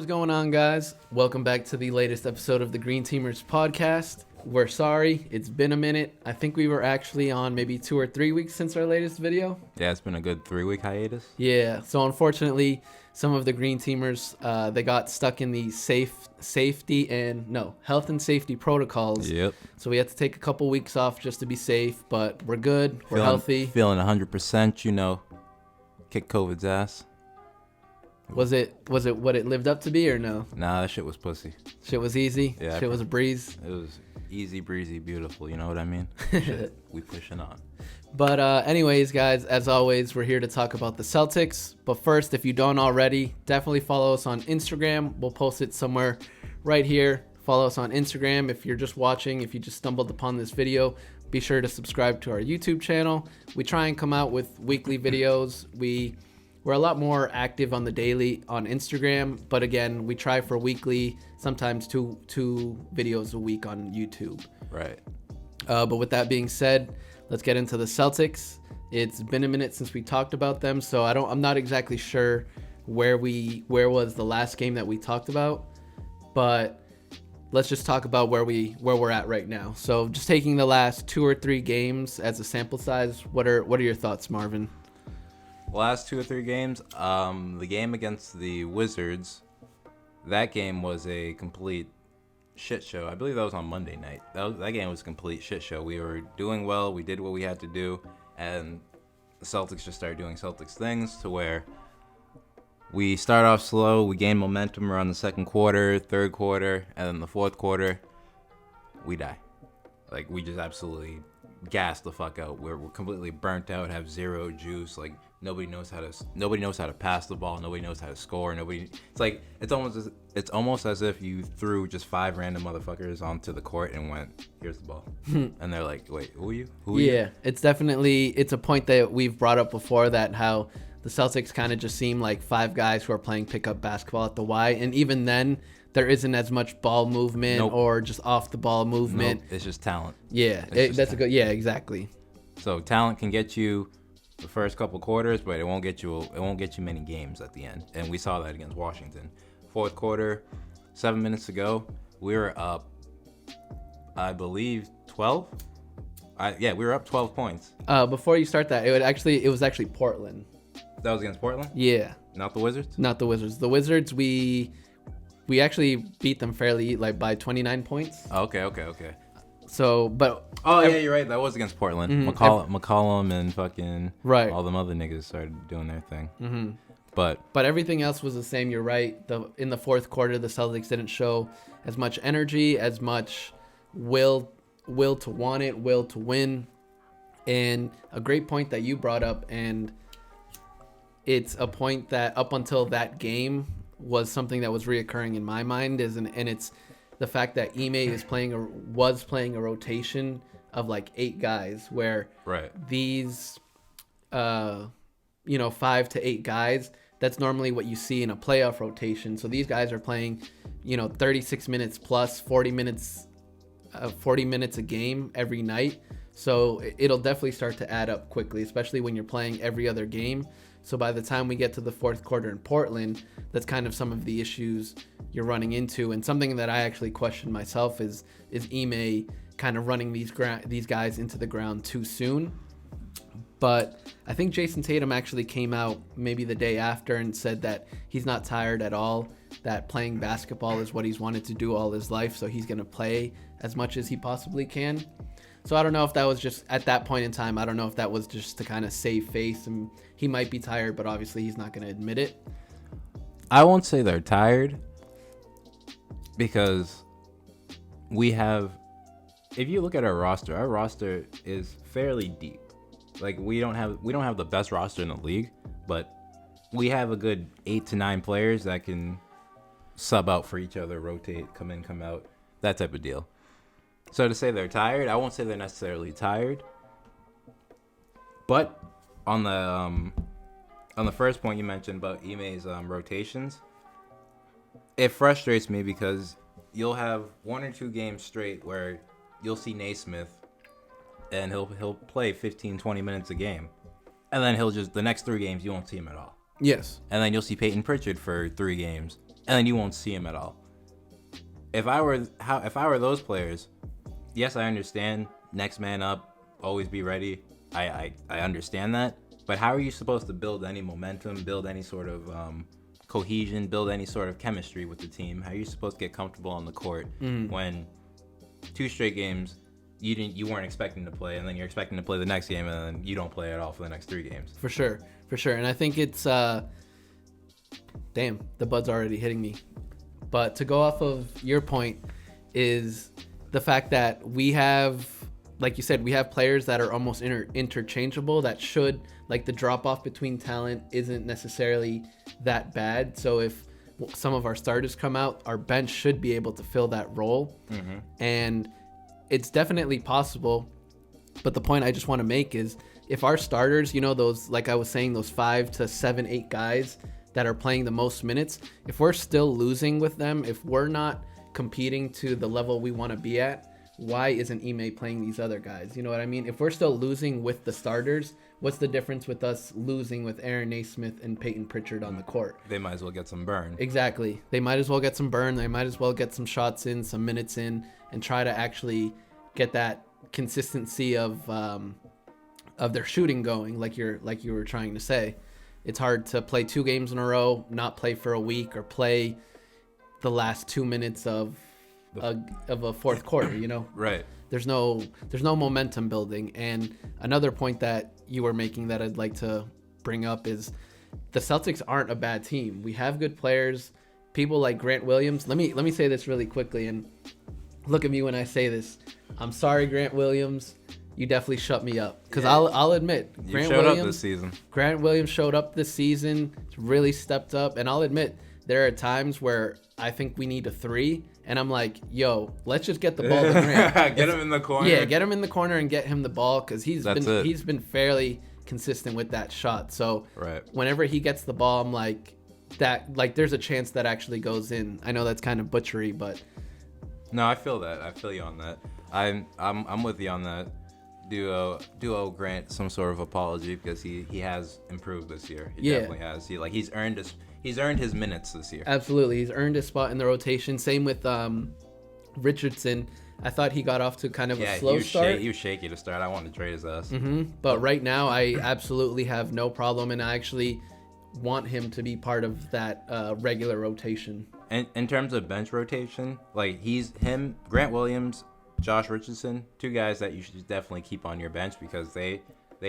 is going on, guys? Welcome back to the latest episode of the Green Teamers podcast. We're sorry, it's been a minute. I think we were actually on maybe 2 or 3 weeks since our latest video. Yeah, it's been a good 3-week hiatus. Yeah, so unfortunately, some of the Green Teamers, they got stuck in the health and safety protocols. Yep. So we had to take a couple weeks off just to be safe, but we're good. We're healthy. Feeling 100%, kick COVID's ass. Was it what it lived up to be or no? Nah, that shit was pussy. Shit was easy? Yeah. Shit was a breeze? It was easy, breezy, beautiful, you know what I mean? Shit, we pushing on. But anyways, guys, as always, we're here to talk about the Celtics. But first, if you don't already, definitely follow us on Instagram. We'll post it somewhere right here. Follow us on Instagram. If you're just watching, if you just stumbled upon this video, be sure to subscribe to our YouTube channel. We try and come out with weekly videos. We're a lot more active on the daily on Instagram, but again, we try for weekly, sometimes two videos a week on YouTube. Right. But with that being said, let's get into the Celtics. It's been a minute since we talked about them, so I'm not exactly sure where was the last game that we talked about, but let's just talk about where we're at right now. So just taking the last 2 or 3 games as a sample size, what are your thoughts, Marvin? Last 2 or 3 games, the game against the Wizards, that game was a complete shit show. I believe that was on Monday night. That game was a complete shit show. We were doing well. We did what we had to do, and the Celtics just started doing Celtics things to where we start off slow. We gain momentum around the second quarter, third quarter, and then the fourth quarter, we die. Like, we just absolutely gas the fuck out. We're completely burnt out, have zero juice. Like, nobody knows how to pass the ball. Nobody knows how to score. It's almost as if you threw just 5 random motherfuckers onto the court and went, here's the ball. And they're like, wait, who are you? Yeah, it's a point that we've brought up before, that how the Celtics kind of just seem like 5 guys who are playing pickup basketball at the Y. And even then, there isn't as much ball movement or just off the ball movement. It's just talent. Yeah, yeah, exactly. So talent can get you the first couple quarters, but it won't get you many games at the end. And we saw that against Washington. Fourth quarter, 7 minutes to go, we were up, I believe, 12. We were up 12 points. Before you start that, it was actually Portland. That was against Portland? Yeah. Not the Wizards? Not the Wizards. The Wizards, we actually beat them fairly, like, by 29 points. Oh, okay. So, but... Oh, yeah, you're right. That was against Portland. Mm-hmm. McCollum and fucking... Right. All them other niggas started doing their thing. Mm-hmm. But everything else was the same. You're right. In the fourth quarter, the Celtics didn't show as much energy, as much will to want it, will to win. And a great point that you brought up, and it's a point that up until that game was something that was reoccurring in my mind, and it's the fact that Ime was playing a rotation of like 8 guys, where these 5 to 8 guys, that's normally what you see in a playoff rotation. So these guys are playing 36 minutes plus 40 minutes a game every night. So it'll definitely start to add up quickly, especially when you're playing every other game. So by the time we get to the fourth quarter in Portland, that's kind of some of the issues you're running into. And something that I actually question myself is Ime kind of running these guys into the ground too soon. But I think Jason Tatum actually came out maybe the day after and said that he's not tired at all, that playing basketball is what he's wanted to do all his life, so he's going to play as much as he possibly can. So I don't know if that was just, at that point in time, I don't know if that was just to kind of save face, and he might be tired, but obviously he's not going to admit it. I won't say they're tired, because if you look at our roster is fairly deep. Like, we don't have the best roster in the league, but we have a good 8 to 9 players that can sub out for each other, rotate, come in, come out, that type of deal. So to say they're tired, I won't say they're necessarily tired. But on the first point you mentioned about Ime's rotations, it frustrates me because you'll have 1 or 2 games straight where you'll see Naismith and he'll play 15, 20 minutes a game. And then the next 3 games, you won't see him at all. Yes. And then you'll see Peyton Pritchard for 3 games. and then you won't see him at all. If I were those players, yes, I understand. Next man up, always be ready. I understand that. But how are you supposed to build any momentum, build any sort of cohesion, build any sort of chemistry with the team? How are you supposed to get comfortable on the court when 2 straight games you weren't expecting to play, and then you're expecting to play the next game, and then you don't play at all for the next 3 games? For sure. And I think it's damn, the bud's already hitting me. But to go off of your point is the fact that we have, like you said, we have players that are almost interchangeable that should, like, the drop off between talent isn't necessarily that bad. So if some of our starters come out, our bench should be able to fill that role. And it's definitely possible. But the point I just want to make is if our starters, you know, those, like I was saying, those 5 to 7, 8 guys that are playing the most minutes, if we're still losing with them, if we're not competing to the level we want to be at, why isn't Ime playing these other guys? You know what I mean? If we're still losing with the starters, what's the difference with us losing with Aaron Naismith and Peyton Pritchard on the court? They might as well get some burn. Exactly. They might as well get some burn. They might as well get some shots in, some minutes in, and try to actually get that consistency of their shooting going, like you were trying to say. It's hard to play 2 games in a row, not play for a week, or play the last 2 minutes of a fourth quarter, you know? Right. There's no momentum building. And another point that you were making that I'd like to bring up is the Celtics aren't a bad team. We have good players, people like Grant Williams. Let me say this really quickly, and look at me when I say this. I'm sorry, Grant Williams. You definitely shut me up, because I'll admit, you showed up this season. Grant Williams showed up this season, really stepped up, and I'll admit there are times where I think we need a 3, and I'm like, yo, let's just get the ball to Grant. Get him in the corner. Yeah, get him in the corner and get him the ball, because he's been fairly consistent with that shot. So whenever he gets the ball, I'm like, there's a chance that actually goes in. I know that's kind of butchery, but no, I feel that. I feel you on that. I'm with you on that. Do owe Grant some sort of apology, because he has improved this year. He definitely has. He's earned his minutes this year. Absolutely, he's earned his spot in the rotation. Same with Richardson. I thought he got off to kind of a slow start. He was shaky to start. I wanted to trade his ass. But right now, I absolutely have no problem, and I actually want him to be part of that regular rotation. And in terms of bench rotation, like Grant Williams, Josh Richardson, 2 guys that you should definitely keep on your bench, because they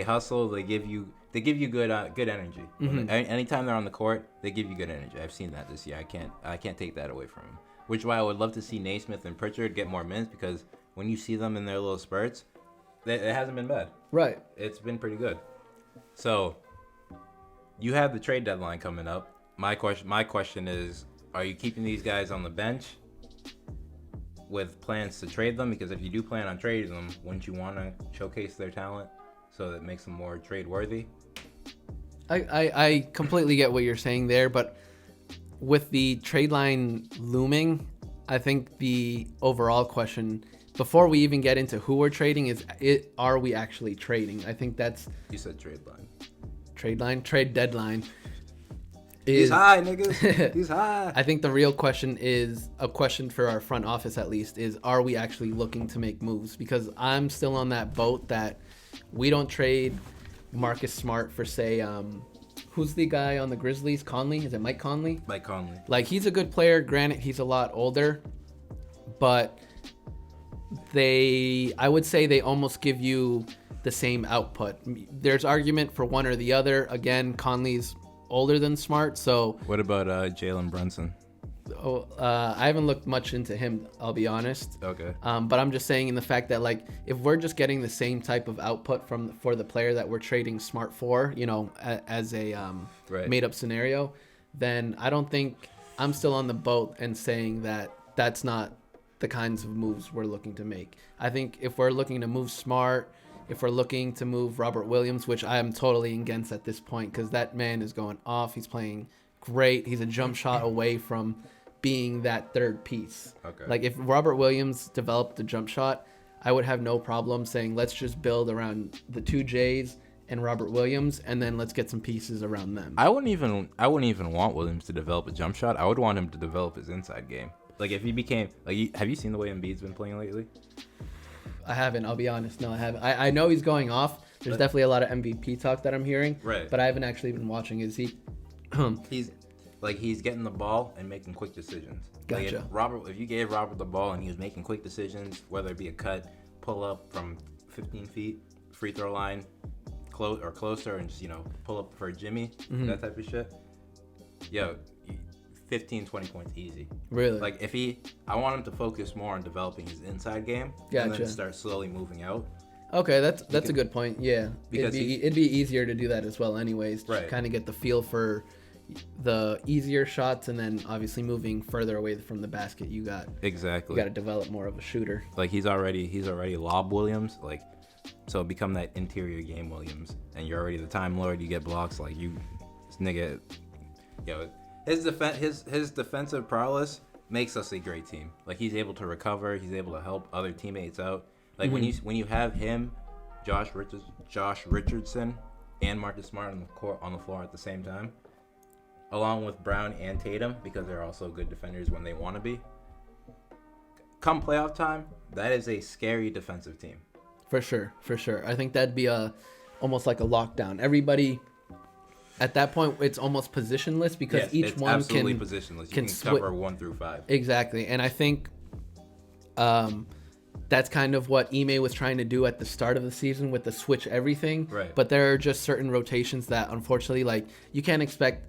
hustle, they give you good energy. Anytime they're on the court, they give you good energy. I've seen that this year. I can't take that away from them. Which is why I would love to see Naismith and Pritchard get more minutes, because when you see them in their little spurts, it hasn't been bad. Right. It's been pretty good. So you have the trade deadline coming up. My question is, are you keeping these guys on the bench with plans to trade them? Because if you do plan on trading them, wouldn't you want to showcase their talent so that it makes them more trade worthy? I completely get what you're saying there, but with the trade line looming, I think the overall question, before we even get into who we're trading, is are we actually trading? I think that's... You said trade line. Trade deadline. He's high, niggas. He's high. I think the real question is, a question for our front office at least, is are we actually looking to make moves? Because I'm still on that boat that we don't trade Marcus Smart for, say, who's the guy on the Grizzlies? Conley? Is it Mike Conley? Mike Conley. Like, he's a good player. Granted, he's a lot older, but I would say they almost give you the same output. There's argument for one or the other. Again, Conley's older than Smart, so... What about Jalen Brunson? I haven't looked much into him, I'll be honest. Okay. But I'm just saying, in the fact that, like, if we're just getting the same type of output for the player that we're trading Smart for, you know, as a made-up scenario, then I don't think... I'm still on the boat and saying that that's not the kinds of moves we're looking to make. I think if we're looking to move Smart, if we're looking to move Robert Williams, which I am totally against at this point, because that man is going off. He's playing great. He's a jump shot away from being that third piece. Okay. Like, if Robert Williams developed the jump shot, I would have no problem saying, let's just build around the 2 J's and Robert Williams, and then let's get some pieces around them. I wouldn't even want Williams to develop a jump shot. I would want him to develop his inside game. Like if he became like, have you seen the way Embiid's been playing lately? I haven't. I'll be honest. No, I haven't. I know he's going off. There's definitely a lot of MVP talk that I'm hearing. Right. But I haven't actually been watching. Is he? He's getting the ball and making quick decisions. Gotcha. Like if you gave Robert the ball and he was making quick decisions, whether it be a cut, pull up from 15 feet, free throw line, closer, and just pull up for Jimmy, that type of shit. 15, 20 points easy. Really? Like I want him to focus more on developing his inside game, and then start slowly moving out. Okay, that's a good point. Yeah, because it'd be easier to do that as well, anyways. To kind of get the feel for the easier shots, and then obviously moving further away from the basket, you got to develop more of a shooter. Like he's already Lob Williams, like so become that interior game Williams, and you're already the Time Lord. You get blocks, like this nigga, his defensive prowess makes us a great team. Like he's able to recover, he's able to help other teammates out. Like when you have him, Josh Richardson, and Marcus Smart on the floor at the same time, along with Brown and Tatum, because they're also good defenders when they want to be. Come playoff time, that is a scary defensive team. For sure. I think that'd be almost like a lockdown. Everybody at that point, it's almost positionless because each one absolutely positionless. You can cover 1 through 5. Exactly, and I think that's kind of what Ime was trying to do at the start of the season with the switch everything. Right. But there are just certain rotations that, unfortunately, like you can't expect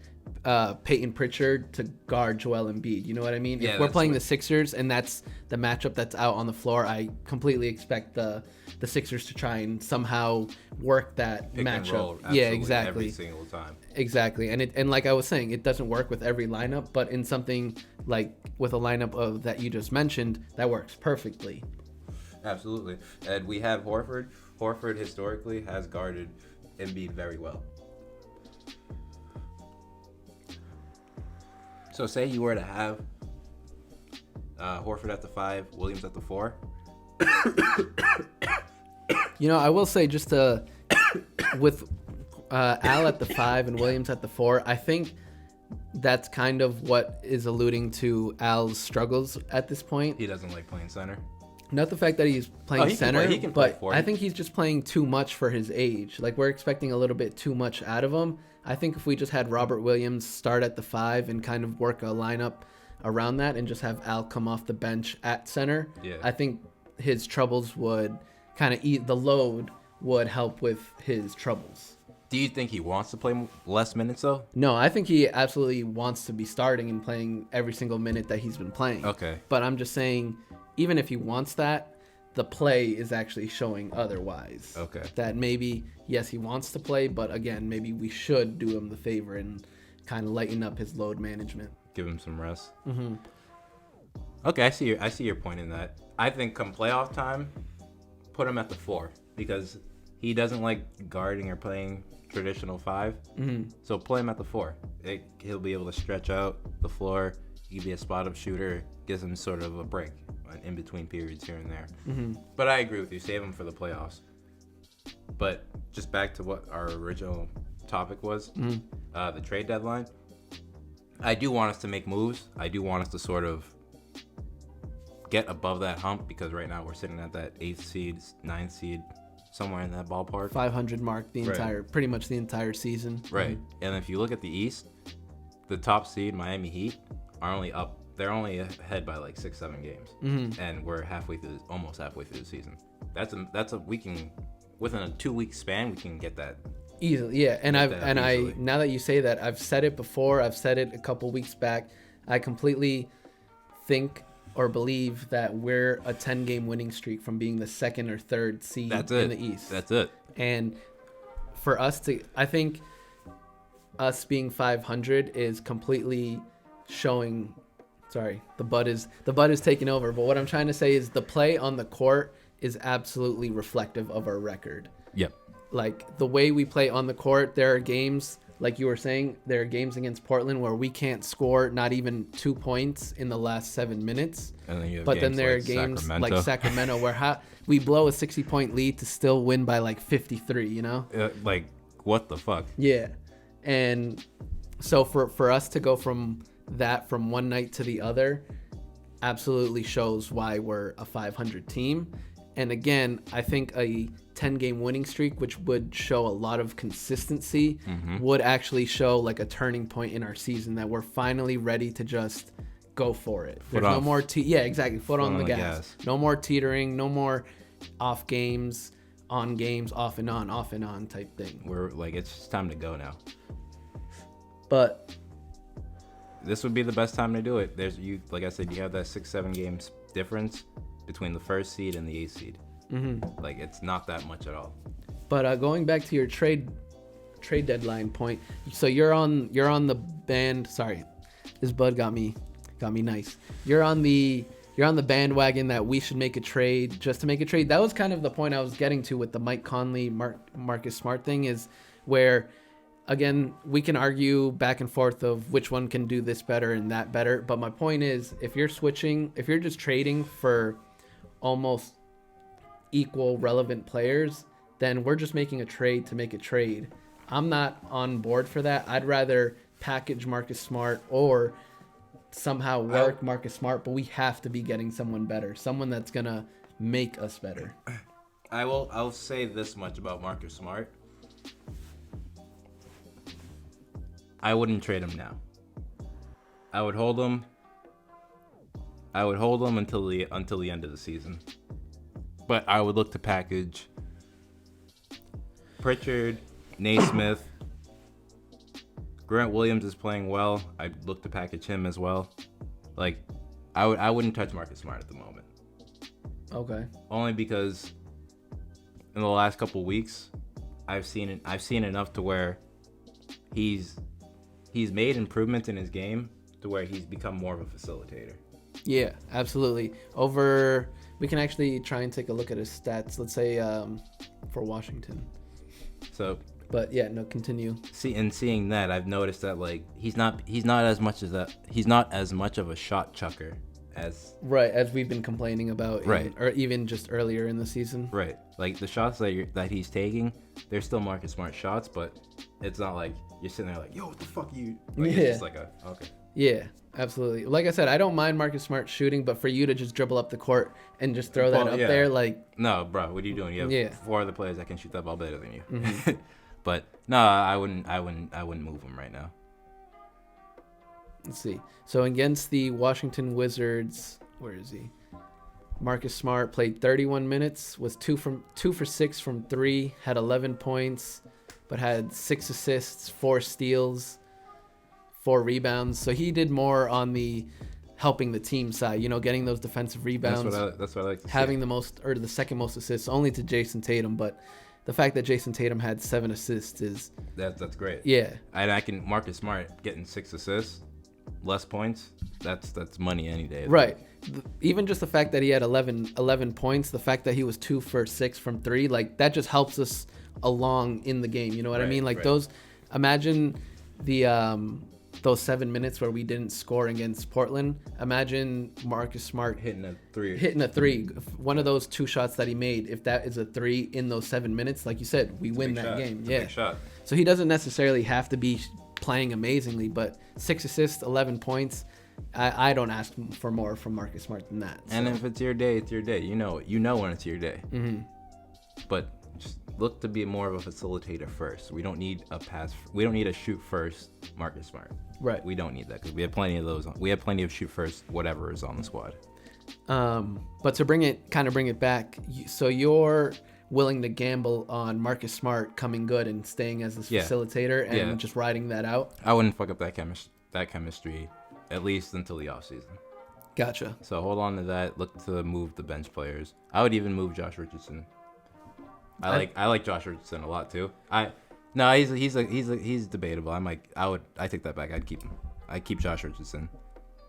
Peyton Pritchard to guard Joel Embiid. You know what I mean? Yeah, if we're playing the Sixers and that's the matchup that's out on the floor, I completely expect the Sixers to try and somehow work that Pick matchup. And roll, yeah, exactly. Every single time. Exactly. And like I was saying, it doesn't work with every lineup, but in something like with a lineup of that you just mentioned, that works perfectly. Absolutely. And we have Horford. Horford historically has guarded Embiid very well. So say you were to have Horford at the 5, Williams at the 4. I will say just with Al at the 5 and Williams at the 4, I think that's kind of what is alluding to Al's struggles at this point. He doesn't like playing center. Not the fact that he's playing center, he can play but I think he's just playing too much for his age. Like we're expecting a little bit too much out of him. I think if we just had Robert Williams start at the 5 and kind of work a lineup around that and just have Al come off the bench at center, I think his troubles would kind of the load would help with his troubles. Do you think he wants to play less minutes though? No, I think he absolutely wants to be starting and playing every single minute that he's been playing. Okay. But I'm just saying, even if he wants that, the play is actually showing otherwise. Okay. That maybe, yes, he wants to play, but again, maybe we should do him the favor and kind of lighten up his load management. Give him some rest. Mm-hmm. Okay, I see your point in that. I think come playoff time, put him at the 4 because he doesn't like guarding or playing traditional 5. Mm-hmm. So play him at the 4. He'll be able to stretch out the floor. He can be a spot-up shooter. Gives him sort of a break in between periods here and there. Mm-hmm. But I agree with you. Save him for the playoffs. But just back to what our original topic was, the trade deadline. I do want us to make moves. I do want us to sort of get above that hump because right now we're sitting at that 8th seed, 9th seed, somewhere in that ballpark. 500 mark pretty much the entire season. Right. And if you look at the East, the top seed, Miami Heat, are only up. They're only ahead by like 6-7 games, and we're almost halfway through the season. We can within a 2-week span we can get that easily. Yeah, and I now that you say that, I've said it before. I've said it a couple weeks back. I completely think or believe that we're a 10-game winning streak from being the 2nd or 3rd seed in the East. That's it. And for us I think us being 500 is completely showing. Sorry, the bud is taking over. But what I'm trying to say is the play on the court is absolutely reflective of our record. Yep. Like the way we play on the court, there are games like you were saying, there are games against Portland where we can't score not even 2 points in the last 7 minutes. And then you have But then there are like games Sacramento. like Sacramento where we blow a 60-point lead to still win by like 53, you know? Like, what the fuck? Yeah. And so for us to go from one night to the other absolutely shows why we're a 500 team. And again, I think a 10-game winning streak, which would show a lot of consistency, would actually show like a turning point in our season, that we're finally ready to just go for it. There's no more exactly. Foot on the gas. No more teetering, no more off games, on games, off and on type thing. We're like, it's just time to go now. But this would be the best time to do it. Like I said, you have that 6-7 games difference between the first seed and the 8th seed. Like, it's not that much at all. But going back to your trade deadline point, so you're on the band. Sorry, this bud got me nice. You're on the bandwagon that we should make a trade just to make a trade. That was kind of the point I was getting to with the Mike Conley, Marcus Smart thing, is where, again, we can argue back and forth of which one can do this better and that better. But my point is, if you're just trading for almost equal relevant players, then we're just making a trade to make a trade. I'm not on board for that. I'd rather package Marcus Smart or somehow work Marcus Smart, but we have to be getting someone better, someone that's gonna make us better. I'll say this much about Marcus Smart. I wouldn't trade him now. I would hold him until the end of the season. But I would look to package Pritchard, Naismith. Grant Williams is playing well. I'd look to package him as well. Like, I wouldn't touch Marcus Smart at the moment. Okay. Only because in the last couple weeks, I've seen enough to where he's made improvements in his game to where he's become more of a facilitator. Yeah, absolutely. We can actually try and take a look at his stats. Let's say for Washington. So, but yeah, no, continue. Seeing that, I've noticed that like he's not as much of a shot chucker as we've been complaining about, or even just earlier in the season. Right, like the shots that he's taking, they're still Marcus Smart shots, but it's not like you're sitting there like, yo, what the fuck are you? Like, yeah. It's just like okay. Yeah, absolutely. Like I said, I don't mind Marcus Smart shooting, but for you to just dribble up the court and just throw that up there, like... No, bro, what are you doing? You have 4 other players that can shoot that ball better than you. Mm-hmm. But no, I wouldn't move him right now. Let's see. So against the Washington Wizards, where is he? Marcus Smart played 31 minutes, was 2 for 6 from 3, had 11 points, but had 6 assists, 4 steals, 4 rebounds. So he did more on the helping the team side, getting those defensive rebounds. That's what I like to see. Having the second most assists, only to Jason Tatum, but the fact that Jason Tatum had 7 assists is... That's great. Yeah. And Marcus Smart getting 6 assists, less points, that's money any day. Right. Even just the fact that he had 11 points, the fact that he was 2 for 6 from 3, like that just helps us along in the game. You know what I mean? Like those, imagine those 7 minutes where we didn't score against Portland. Imagine Marcus Smart hitting a three. One of those 2 shots that he made, if that is a 3 in those 7 minutes, like you said, we win that game. It's a big shot. So he doesn't necessarily have to be playing amazingly, but 6 assists, 11 points. I don't ask for more from Marcus Smart than that. So. And if it's your day, it's your day. You know when it's your day. Mm-hmm. But just look to be more of a facilitator first. We don't need a pass. We don't need a shoot first Marcus Smart. Right. We don't need that because we have plenty of those. We have plenty of shoot first whatever is on the squad. But to bring it back, so you're willing to gamble on Marcus Smart coming good and staying as this facilitator and just riding that out? I wouldn't fuck up that chemistry at least until the offseason. Gotcha. So hold on to that. Look to move the bench players. I would even move Josh Richardson. I like Josh Richardson a lot too. He's debatable. I take that back. I'd keep him. I'd keep Josh Richardson.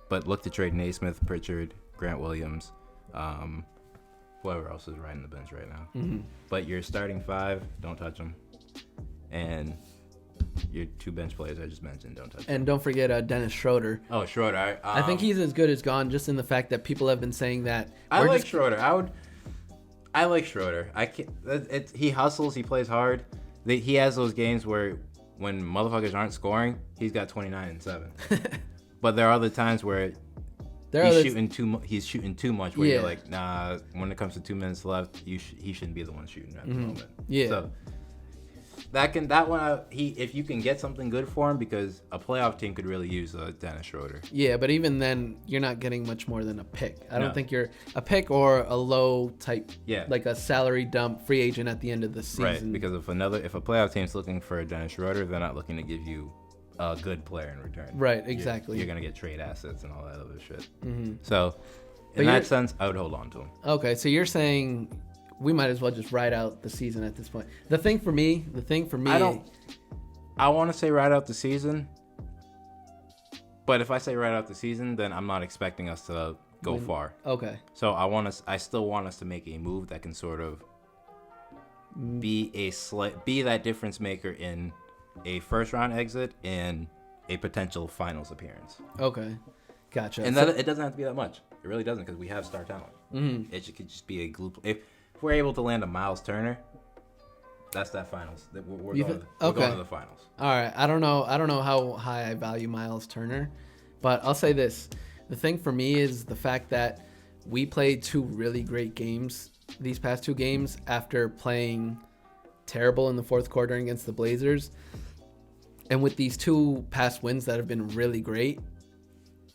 But look to trade Naismith, Pritchard, Grant Williams, whoever else is riding the bench right now. Mm-hmm. But your starting 5, don't touch them. And your 2 bench players I just mentioned. Don't touch. And don't forget Dennis Schroeder. Oh, Schroeder. I think he's as good as gone, just in the fact that people have been saying that. I like Schroeder. I like Schroeder. He hustles. He plays hard. He has those games where when motherfuckers aren't scoring, he's got 29 and 7. But there are other times where he's shooting too much. Where you're like, nah. When it comes to 2 minutes left, he shouldn't be the one shooting at the moment. Yeah. So if you can get something good for him, because a playoff team could really use Dennis Schroeder. Yeah, but even then, you're not getting much more than a pick. I don't think you're a pick or a low type, like a salary dump free agent at the end of the season. Right, because if a playoff team's looking for a Dennis Schroeder, they're not looking to give you a good player in return. Right, exactly. You're gonna get trade assets and all that other shit. Mm-hmm. So, in that sense, I would hold on to him. Okay, so you're saying we might as well just ride out the season at this point. The thing for me, I want to say ride out the season, but if I say ride out the season, then I'm not expecting us to go far. Okay. So I still want us to make a move that can sort of be that difference maker in a first round exit and a potential finals appearance. Okay. Gotcha. And it doesn't have to be that much. It really doesn't, because we have star talent. Mm-hmm. It could just be a glue. If we're able to land a Miles Turner, that's that finals. We're going to the finals. All right. I don't know how high I value Miles Turner, but I'll say this. The thing for me is the fact that we played 2 really great games these past 2 games after playing terrible in the fourth quarter against the Blazers. And with these 2 past wins that have been really great,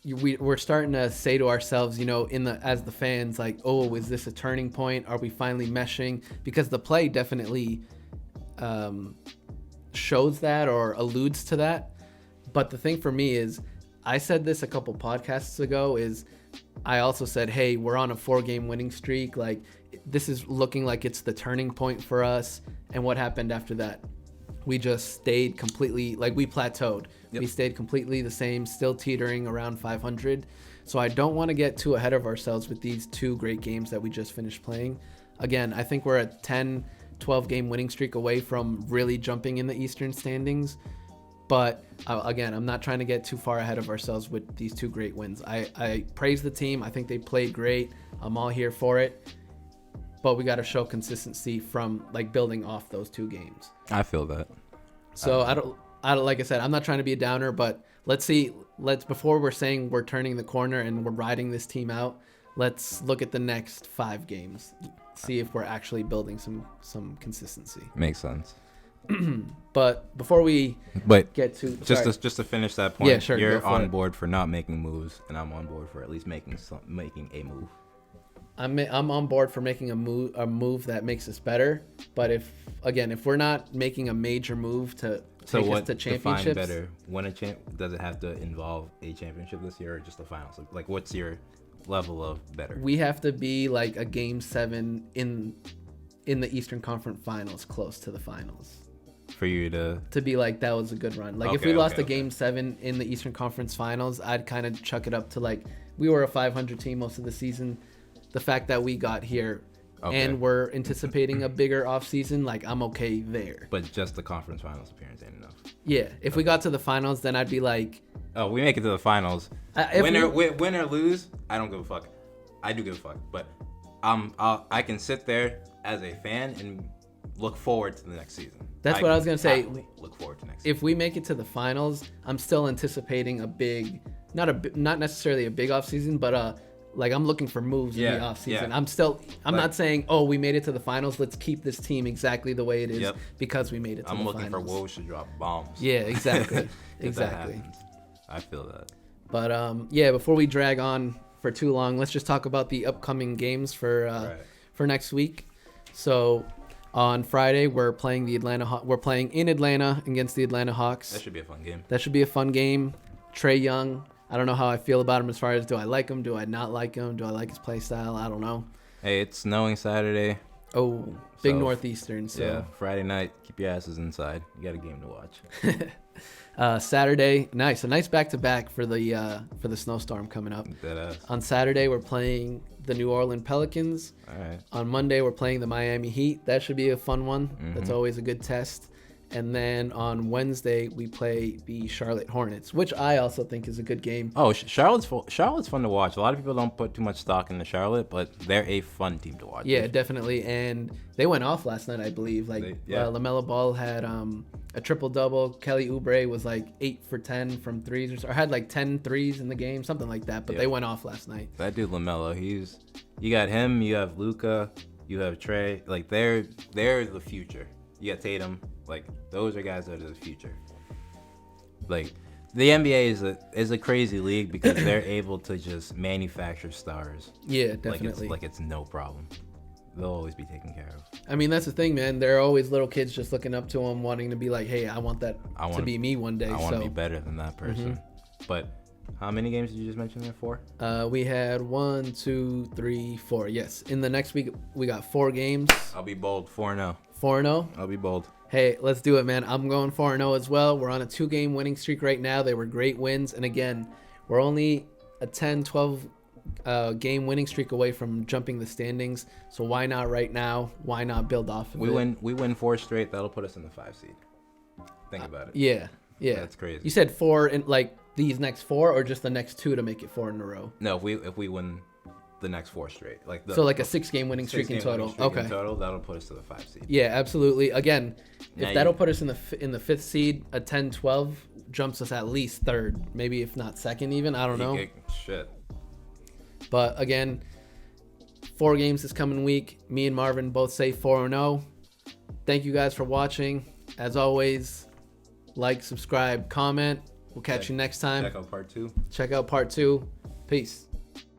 we're starting to say to ourselves, as the fans, like, oh, is this a turning point? Are we finally meshing? Because the play definitely shows that or alludes to that. But the thing for me is, I said this a couple podcasts ago, is I also said, hey, we're on a 4-game winning streak. Like, this is looking like it's the turning point for us. And what happened after that? We just stayed completely, we plateaued. Yep. We stayed completely the same, still teetering around 500. So I don't want to get too ahead of ourselves with these 2 great games that we just finished playing. Again, I think we're a 10, 12-game winning streak away from really jumping in the Eastern standings. But again, I'm not trying to get too far ahead of ourselves with these 2 great wins. I praise the team. I think they played great. I'm all here for it. But we got to show consistency from building off those 2 games. I feel that. So I don't like I said, I'm not trying to be a downer, but before we're saying we're turning the corner and we're riding this team out, let's look at the next 5 games. See if we're actually building some consistency. Makes sense. But before we get to just to finish that point, yeah, sure, you're on board for not making moves, and I'm on board for at least making a move. I'm on board for making a move that makes us better. But if we're not making a major move to take us to championships, define better? Does it have to involve a championship this year, or just the finals? What's your level of better? We have to be like a Game 7 in the Eastern Conference Finals, close to the finals. For you to be like, that was a good run. If we lost a Game 7 in the Eastern Conference Finals, I'd kind of chuck it up to we were a 500 team most of the season. The fact that we got here and we're anticipating a bigger offseason, I'm okay there. But just the conference finals appearance ain't enough. Yeah. If we got to the finals, then I'd be like... Oh, we make it to the finals. Win or lose, I don't give a fuck. I do give a fuck. But I can sit there as a fan and look forward to the next season. That's what I was going to say. Look forward to next season. If we make it to the finals, I'm still anticipating a big... Not necessarily a big offseason, but... I'm looking for moves in the offseason. Yeah. I'm not saying, oh, we made it to the finals, let's keep this team exactly the way it is because we made it to the finals. I'm looking for Woj to drop bombs. Yeah, exactly. Exactly. I feel that. But before we drag on for too long, let's just talk about the upcoming games for next week. So on Friday, we're playing in Atlanta against the Atlanta Hawks. That should be a fun game. Trae Young. I don't know how I feel about him as far as, do I like him? Do I not like him? Do I like his play style? I don't know. Hey, it's snowing Saturday. Oh, big Northeastern. So. Yeah, Friday night, keep your asses inside. You got a game to watch. Saturday, nice. A nice back-to-back for the snowstorm coming up. Deadass. On Saturday, we're playing the New Orleans Pelicans. All right. On Monday, we're playing the Miami Heat. That should be a fun one. Mm-hmm. That's always a good test. And then on Wednesday, we play the Charlotte Hornets, which I also think is a good game. Oh, Charlotte's fun to watch. A lot of people don't put too much stock into Charlotte, but they're a fun team to watch. Yeah, definitely. And they went off last night, I believe. LaMelo Ball had a triple-double. Kelly Oubre was 8 for 10 from threes, or had 10 threes in the game, something like that. But they went off last night. That dude LaMelo, you got him, you have Luka, you have Trey. They're the future. You got Tatum. Those are guys that are the future. The NBA is a crazy league because they're able to just manufacture stars. Yeah, definitely. It's no problem. They'll always be taken care of. I mean, that's the thing, man. There are always little kids just looking up to them, wanting to be hey, I want that to be me one day. I want to be better than that person. Mm-hmm. But how many games did you just mention there? 4? We had 1, 2, 3, 4. Yes. In the next week, we got 4 games. I'll be bold. 4-0. 4-0? I'll be bold. Hey, let's do it, man. I'm going 4-0 as well. We're on a 2-game winning streak right now. They were great wins. And again, we're only a 10, 12 game winning streak away from jumping the standings. So why not right now? Why not build off of it? We win 4 straight. That'll put us in the 5 seed. Think about it. Yeah. That's crazy. You said 4 in these next 4 or just the next 2 to make it 4 in a row? No, if we win the next 4 straight. A 6-game winning streak in total. Okay. In total, that'll put us to the 5 seed. Yeah, absolutely. Again, if that'll put us in the 5th seed, a 10-12 jumps us at least 3rd, maybe if not 2nd even. I don't know. Shit. But again, 4 games this coming week. Me and Marvin both say 4-0. Thank you guys for watching. As always, subscribe, comment. We'll catch you next time. Check out part 2. Check out part 2. Peace.